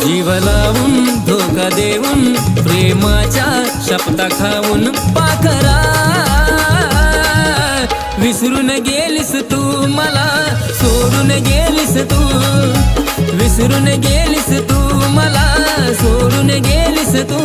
जीव लावून धोका देऊन प्रेमाच्या शपथा खाऊन पाखरा विसरून गेलीस तू मला सोडून गेलीस तू विसरून गेलीस तू मला सोडून गेलीस तू